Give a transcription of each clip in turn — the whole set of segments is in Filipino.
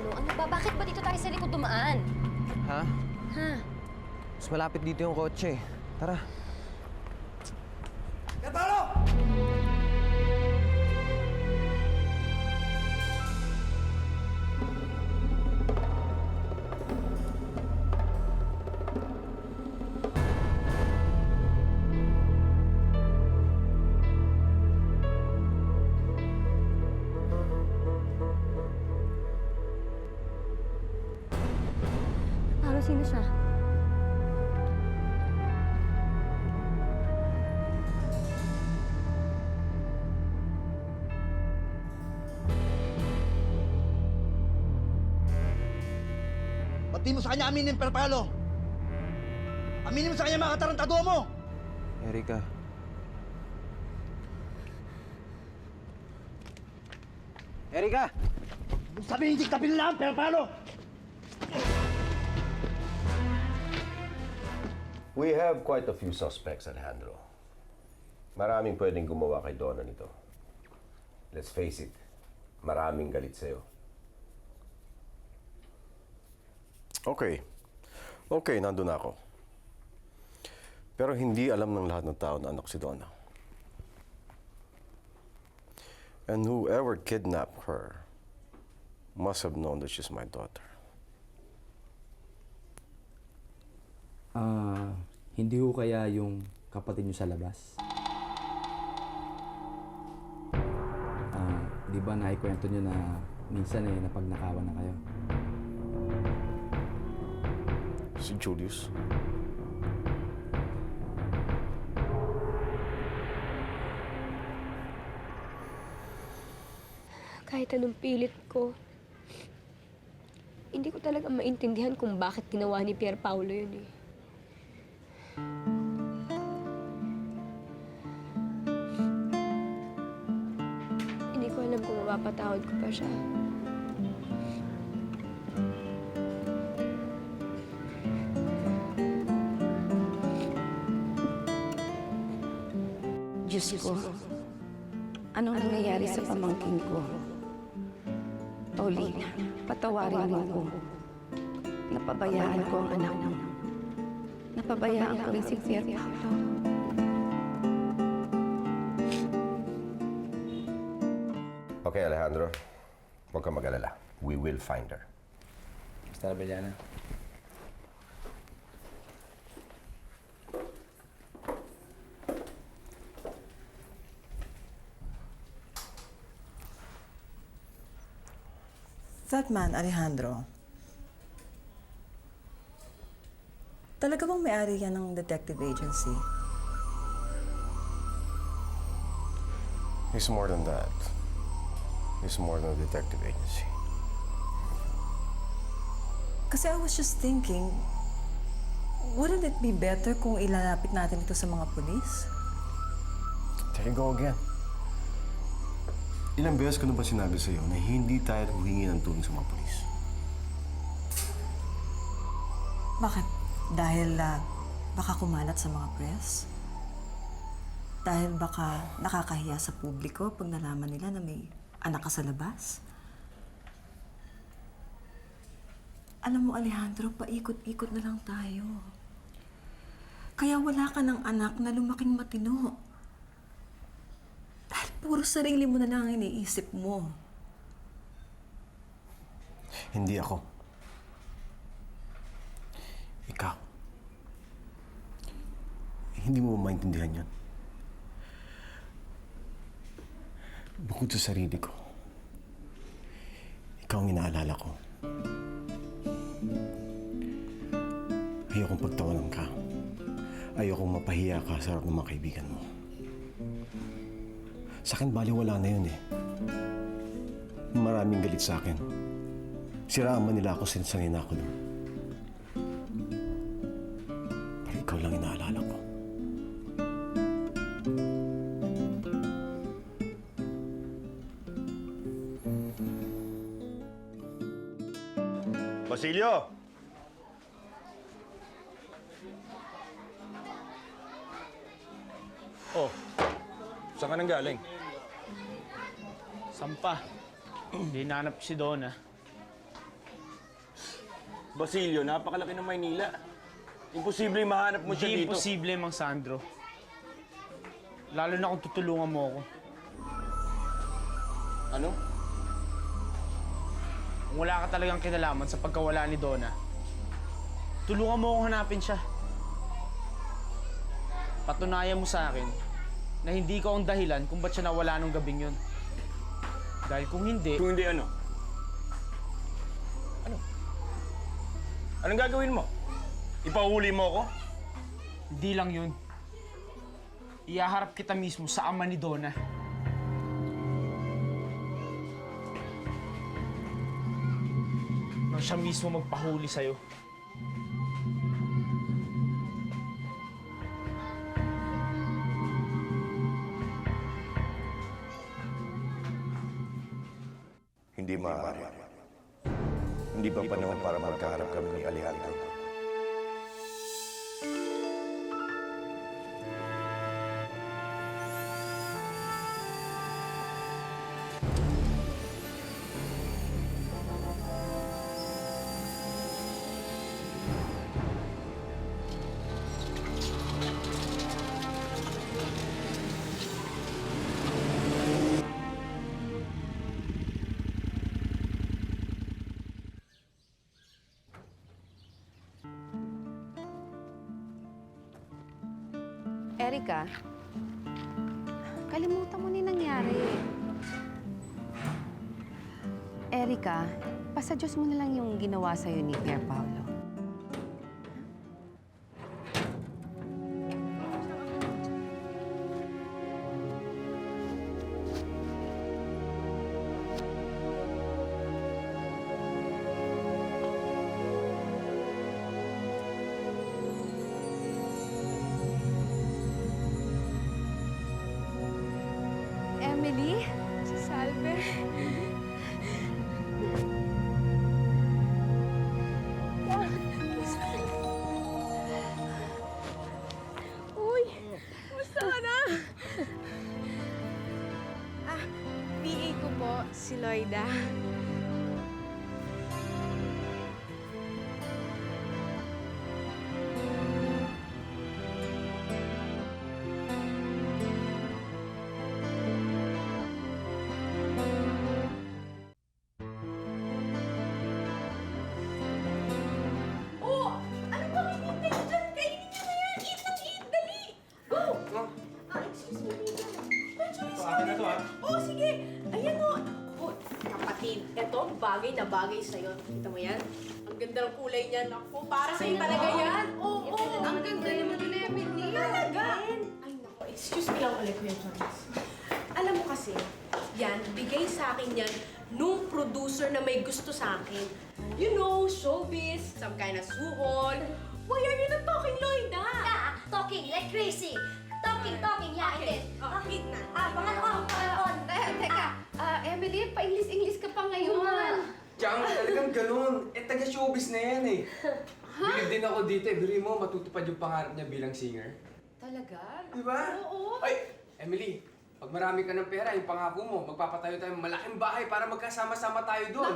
Paulo, ano ba? Bakit ba dito tayo sa likod dumaan? Ha? Ha? Mas malapit dito yung kotse. Tara. Pierpaolo! Paulo, sino siya? Ba't di mo sa kanya aminin, Pierpaolo? Aminin mo sa kanya mga katarantado mo! Erika. Erika! Sabi hindi kita pinilaan, Pierpaolo! We have quite a few suspects, Alejandro. Maraming pwedeng gumawa kay Donna nito. Let's face it, maraming galit sa'yo. Okay, nandun ako. Pero hindi alam ng lahat ng tao na anak si Donna. And whoever kidnapped her must have known that she's my daughter. Hindi ho kaya yung kapatid niyo sa labas? Di ba naikwento niyo na minsan napagnakawan na kayo? Si Julius. Kahit anong pilit ko, hindi ko talaga maintindihan kung bakit ginawa ni Pierpaolo yun eh. Hindi ko alam kung mapapatawad ko pa siya. Diyos ko, anong nangyayari sa pamangkin ko? Paulina, patawarin mo ko. Napabayaan ko ang anak mo. Napabayaan ko rin si Pierpaolo. Okay, Alejandro. Huwag kang mag-alala. We will find her. Basta Bellana. That man, Alejandro, talaga bang may-ari yan ng detective agency? He's more than that. He's more than a detective agency. Kasi I was just thinking, wouldn't it be better kung ilalapit natin ito sa mga pulis? There you go again. Ilang beses ko na ba sinabi sa'yo na hindi tayo huhingi ng tulong sa mga pulis? Bakit? Dahil baka kumalat sa mga press? Dahil baka nakakahiya sa publiko pag nalaman nila na may anak ka sa labas? Alam mo, Alejandro, paikot-ikot na lang tayo. Kaya wala ka ng anak na lumaking matino. Dahil puro sarili mo na lang ang iniisip mo. Hindi ako. Ikaw. Hindi mo maintindihan yan. Bukod sa sarili ko, ikaw ang inaalala ko. Ayokong pagtawanan ka. Ayokong mapahiya ka sa harap ng mga kaibigan mo. Sa akin, baliwala na yun eh. Maraming galit sa akin. Siraan man nila ako, sinasangin ako doon. Pero ikaw lang inaalala ko. Basilio! Oh, saan ka nang galing? Sampa. Hindi nanap si Donna. Basilio, napakalaki ng Maynila. Imposible mahanap mo siya Hindi dito. imposible, Mang Sandro. Lalo na kung tutulungan mo ako. Ano? Kung wala ka talagang kinalaman sa pagkawala ni Donna, tulungan mo akong hanapin siya. Patunayan mo sa akin na hindi ko ang dahilan kung ba't siya nawala nung gabing yun. Dahil kung hindi, Kung hindi ano? Ano? Anong gagawin mo? Ipahuli mo ako? hindi lang yun. Iyaharap kita mismo sa ama ni Donna. Nang siya mismo magpahuli sa'yo. Hindi maaari. Hindi pa panahon para magkaharap kami ni Alejandro. Erica, kalimutan mo na yung nangyari. Erica, pasadyos mo na lang yung ginawa sa'yo ni Pier Paolo. Emily? Salve? Uy! Kumusta ka na? PA ko po, si Loida. Kapatid, eto ang bagay na bagay sa'yo. Kita mo yan? Ang ganda ng kulay niyan. Ako, para sa'yo talaga yan. Oo, ang ganda naman ni Emily. Talaga? Ay, naku, excuse me lang ulit, Kuya Jonas. Alam mo kasi, yan, bigay sa akin yan nung producer na may gusto sa akin. You know, showbiz, some kind of suhol. Why are you not talking, Loida? Talking like crazy. Talking, yeah, Okay. hindi. Oh, hit na. Pangalawang. Teka, Emily, pa-English ka pa ngayon. Tiyang, talagang ganun. Taga-showbiz na yan eh. Bilib din ako dito eh. Biri mo, matutupad yung pangarap niya bilang singer. Talaga? Di ba? Oo. Ay, Emily, pag marami ka ng pera, yung pangako mo, magpapatayo tayo ng malaking bahay para magkasama-sama tayo doon.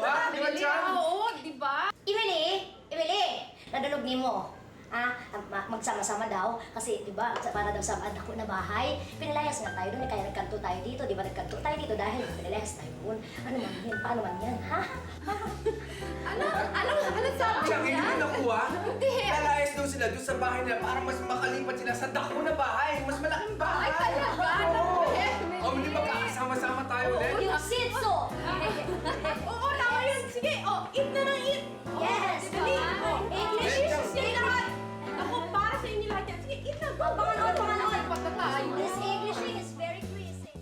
Ha? Di ba, Tiyang? Oo, di ba? Emily! Nadulog ni mo. Magsama-sama daw. Kasi, di ba, para daw sa anak ko na bahay, pinalayas nga tayo doon. Kaya nagkanto tayo dito. Di ba nagkanto tayo dito dahil pinalayas tayo doon. Ano man yan? Paano man yan? Ha? Ano sabi Tiyang, hindi mo nakuha? Hindi. Lalayas daw sila doon sa bahay nila para mas makalipat sila sa dako na bahay. Mas malaking bahay. Ay, talaga? Oo. Emily. O, hindi magkakasama-sama tayo ulit? Yung sitso! Oo, tama yun. Sige, eat na ng eat. Yes! Dali. English Delicious yan lahat. Ako, para sa inyo lahat yan. Sige, eat na. Pangalawang. Patatayo. This English thing is very crazy.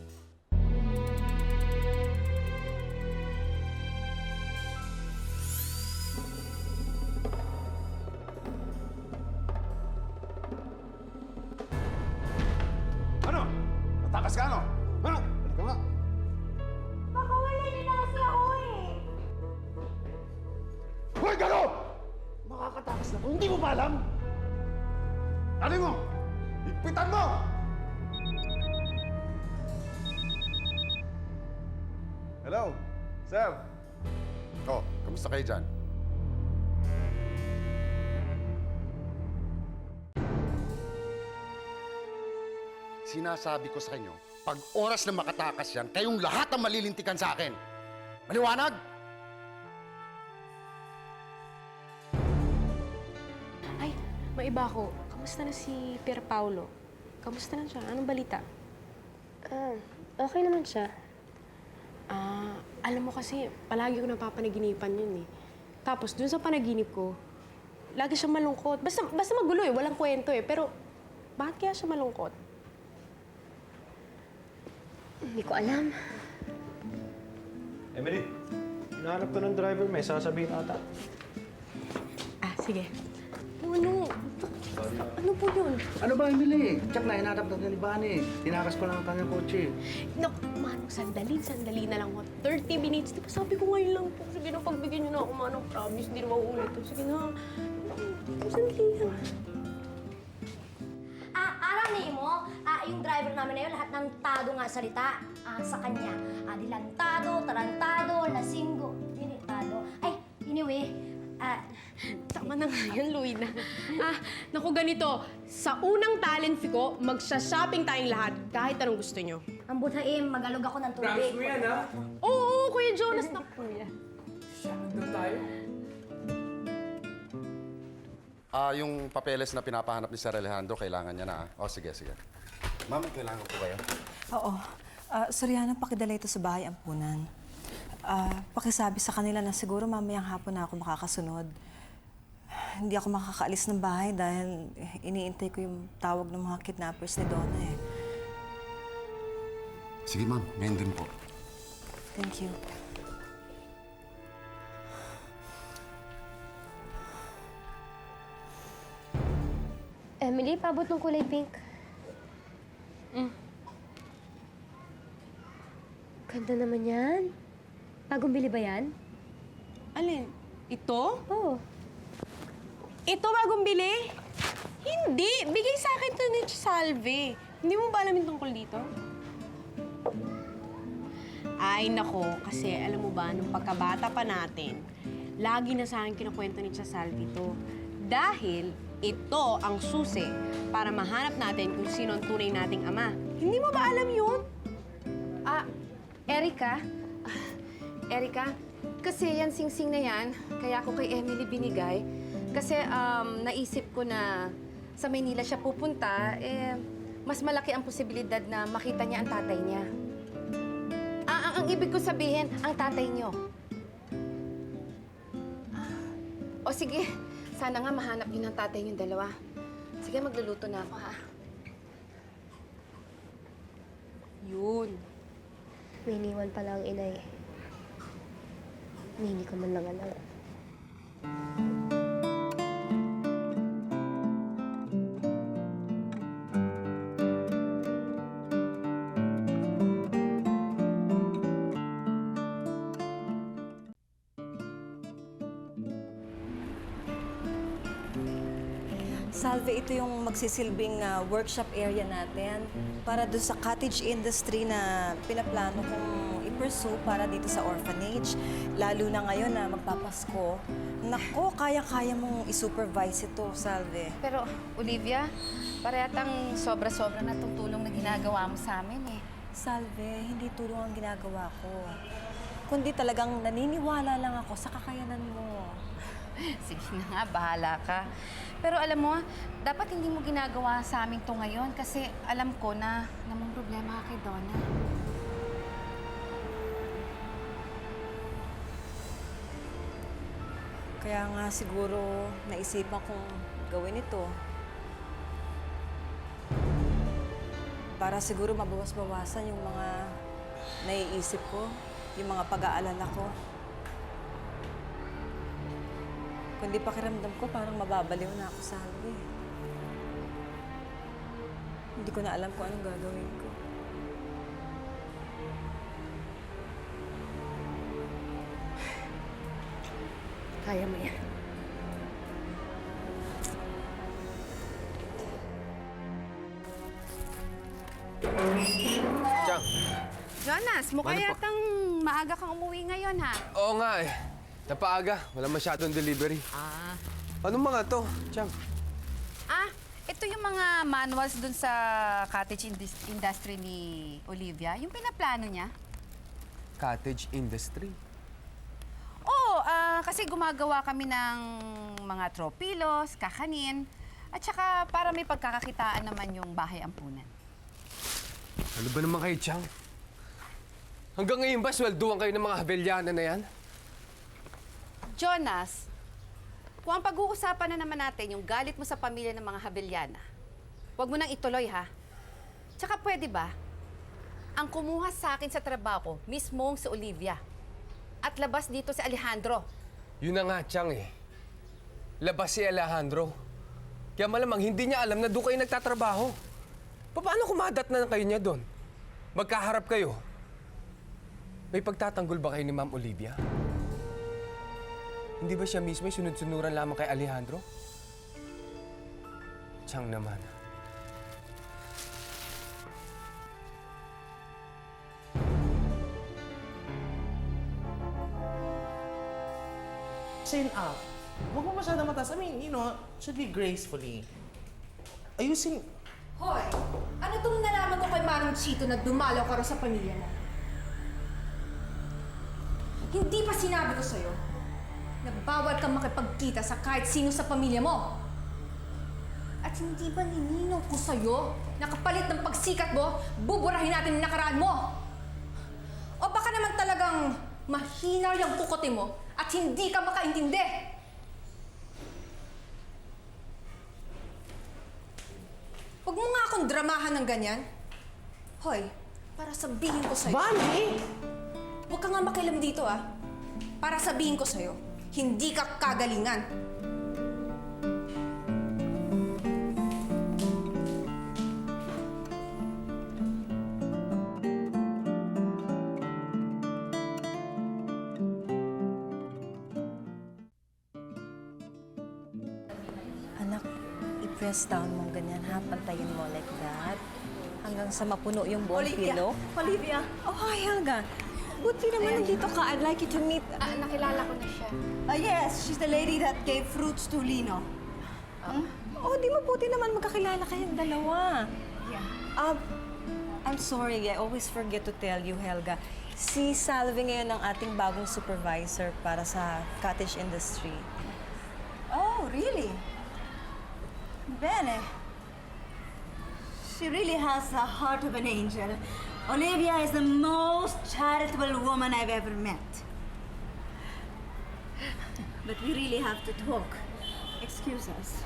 Ano? Natakas ka, ano? Ano? Halika nga. Baka wala na kasi ako eh. Hoy, gago! Makakatakas na to. Hindi mo ba alam? Ano mo? Ipitan mo! Hello, sir. Oh, kamusta kayo dyan? Sinasabi ko sa inyo, pag oras na makatakas yan, kayong lahat ang malilintikan sa akin. Maliwanag? Ay, maiba ko. Kamusta na si Pier Paolo? Kamusta na siya? Anong balita? Okay naman siya. Alam mo kasi, palagi ko napapanaginipan yun eh. Tapos, dun sa panaginip ko, lagi siya malungkot. Basta magulo eh, walang kwento eh. Pero, bakit kaya siya malungkot? Hindi ko alam. Emily, hinahanap ko ng driver. May sasabihin ata. Sige. Ano po yun? Ano ba, Emily? Check na, hinatap na ni Bani. Tinakas ko lang ang kanyang kotse. Naku, Manong, sandali na lang. 30 minutes. Di ba sabi ko ngayon lang po. Sige na, pagbigyan niyo na ako, Manong. Promise, di na mauulit to. Sige na. Sandali lang. Alam ni mo, yung driver namin na yun, lahat ng tado nga salita sa kanya. Dilantado, tarantado, lasinggo, dinitado. Ay, anyway, Tama na nga yan, Luina. Naku, ganito. Sa unang talent fee ko, magsha-shopping tayong lahat. Kahit anong gusto nyo. ang buthaim, magalog ako ng tubig. Promise mo yan, ha? Oo, Kuya Jonas na kuya. Doon tayo. Yung papeles na pinapahanap ni Sir Alejandro, kailangan niya na. O, sige. Ma'am, kailangan ko kayo. Oo. Soriana, pakidala ito sa bahay ampunan. Pakisabi sa kanila na siguro mamayang hapon na ako makakasunod. Hindi ako makakaalis ng bahay dahil iniintay ko yung tawag ng mga kidnappers ni Donna eh. Sige, ma'am. Ngayon din po. Thank you. Emily, paabot ng kulay pink. Ganda naman yan. Bagong bili ba yan? Alin? Ito? Oo. Ito bagong bili? Hindi! Bigay sa akin to ni Salve. Hindi mo ba alam yung tungkol dito? Ay, nako. Kasi alam mo ba, nung pagkabata pa natin, lagi na sa akin kinakwento ni Salve ito. Dahil ito ang susi para mahanap natin kung sino ang tunay nating ama. Hindi mo ba alam yun? Erica, kasi yan singsing na yan, kaya ako kay Emily binigay. Kasi naisip ko na sa Maynila siya pupunta, mas malaki ang posibilidad na makita niya ang tatay niya. Ang ibig ko sabihin, ang tatay niyo. O sige, sana nga mahanap niyo ng tatay niyong dalawa. Sige, magluluto na ako, ha? Yun. May iniwan pala ang inay. Hindi ko man lang alam. Salve, ito yung magsisilbing workshop area natin para doon sa cottage industry na pinaplano kong i-pursue para dito sa orphanage. Lalo na ngayon na magpapasko. Nako, kaya-kaya mong i-supervise ito, Salve. Pero, Olivia, parehang sobra-sobra na itong tulong na ginagawa mo sa amin, eh. Salve, hindi tulong ang ginagawa ko. Kundi talagang naniniwala lang ako sa kakayanan mo. Sige na nga, bahala ka. Pero alam mo, dapat hindi mo ginagawa sa amin to ngayon kasi alam ko na namang problema ka kay Donna. Kaya nga siguro naisipan kong gawin ito. Para siguro mabawas-bawasan yung mga naiisip ko, yung mga pag-aalala ko. Kundi pakiramdam ko parang mababaliw na ako sa halwe. Hindi ko na alam kung anong gagawin ko. Kaya mo yan. Chang. Jonas, mukha Ano po? yatang maaga kang umuwi ngayon, ha? Oo nga eh. Napaaga. Wala masyadong delivery. Anong mga to, Chang? Ito ito yung mga manuals dun sa cottage industry ni Olivia. Yung pinaplano niya. Cottage industry. Oo, kasi gumagawa kami ng mga tropilos, kakanin, at saka para may pagkakakitaan naman yung bahay ampunan. Ano ba naman kayo, Chang? Hanggang ngayon ba, swelduhan kayo ng mga Haveliana na yan? Jonas, kung ang pag-uusapan na naman natin yung galit mo sa pamilya ng mga Haveliana, huwag mo nang ituloy, ha? Tsaka pwede ba, ang kumuha sa akin sa trabaho, mismong si Olivia, at labas dito si Alejandro. Yun na nga, Chang eh. Labas si Alejandro. Kaya malamang hindi niya alam na doon kayo nagtatrabaho. Paano kumadat na kayo niya doon? Magkaharap kayo. May pagtatanggol ba kayo ni Ma'am Olivia? Hindi ba siya mismo sunod-sunuran lamang kay Alejandro? Chang naman. Chin up. Huwag mo masyadong mataas. I mean, you know, should be gracefully. Ayusin. Hoy! Ano itong nalaman ko kay Manong Chito na dumalaw ka rin sa pamilya mo? Hindi pa sinabi ko sa'yo na bawal kang makipagkita sa kahit sino sa pamilya mo. At hindi ba nininong ko sa'yo na kapalit ng pagsikat mo, buburahin natin yung nakaraan mo? O baka naman talagang mahina yung kukote mo at hindi ka makaintindi? Huwag mo nga akong dramahan ng ganyan. Hoy, para sabihin ko sa'yo. Bambi! Huwag ka nga makialam dito, ah. Para sabihin ko sa'yo, hindi ka kagalingan. Anak, i-press down mo ganyan ha. Pantayin mo like that. Hanggang sa mapuno yung buong pillow. Olivia! Oh, hi, Helga. Buti naman nandito ka. I'd like you to meet... Nakilala ko na siya. yes, she's the lady that gave fruits to Lino. Oh, di mabuti naman magkakilala kayong dalawa. Yeah. I'm sorry, I always forget to tell you, Helga. Si Salve ngayon ang ating bagong supervisor para sa cottage industry. Oh, really? Bene. She really has the heart of an angel. Olivia is the most charitable woman I've ever met. But we really have to talk. Excuse us.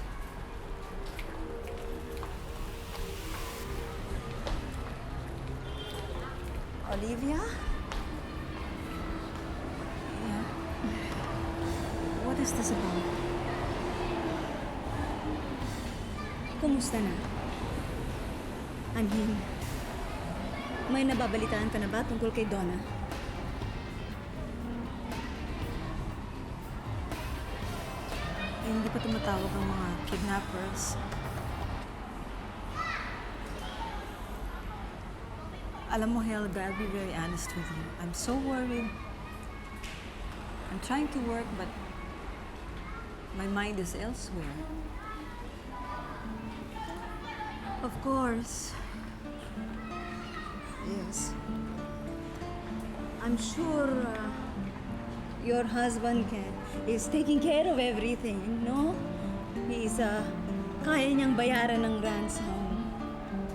Olivia? Yeah. What is this about? Kumusta na? Anhin, may nababalitaan ka na ba tungkol kay Donna? Hindi pa tumatawag ang mga kidnappers. Alam mo, Helga, I'll be very honest with you. I'm so worried. I'm trying to work, but my mind is elsewhere. Of course. Yes. I'm sure your husband is taking care of everything, no? He's, kaya niyang bayaran ng ransom,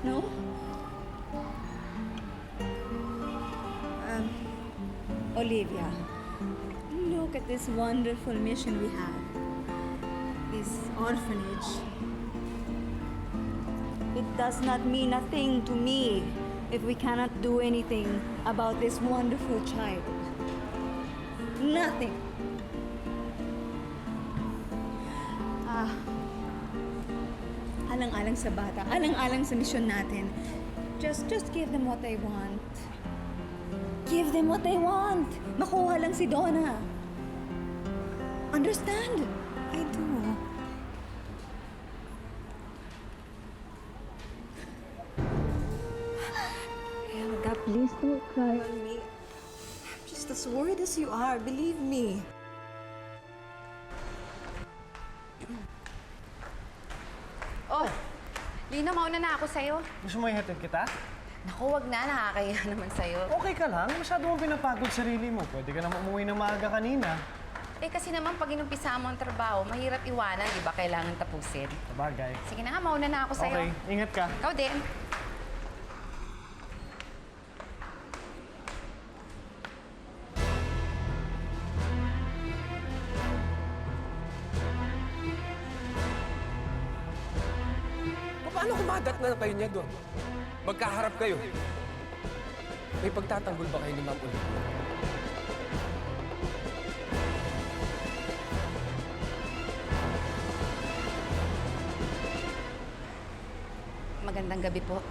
no? Olivia, look at this wonderful mission we have. This orphanage. It does not mean a thing to me if we cannot do anything about this wonderful child. Nothing. Alang-alang sa bata, alang-alang sa mission natin. Just give them what they want. Give them what they want. Makuha lang si Donna. Understand? I do. Helga, please don't cry on me. I'm just as worried as you are, believe me. Oh, Lino, mauna na ako sa'yo. Gusto mo ihatid kita? Naku, wag na. Nakakahiya naman sa'yo. Okay ka lang. Masyado mong pinapagod sarili mo. Pwede ka naman umuwi na maaga kanina. Eh, kasi naman pag inumpisa mo ang trabaho, mahirap iwanan, di ba? Kailangan tapusin. Sabagay. Sige na nga, mauna na ako sa'yo. Okay, ingat ka. Ikaw din. Paano kumadat na kayo niya doon? Magkaharap kayo. May pagtatanggol ba kayo ni Ma'am ulit? Magandang gabi po.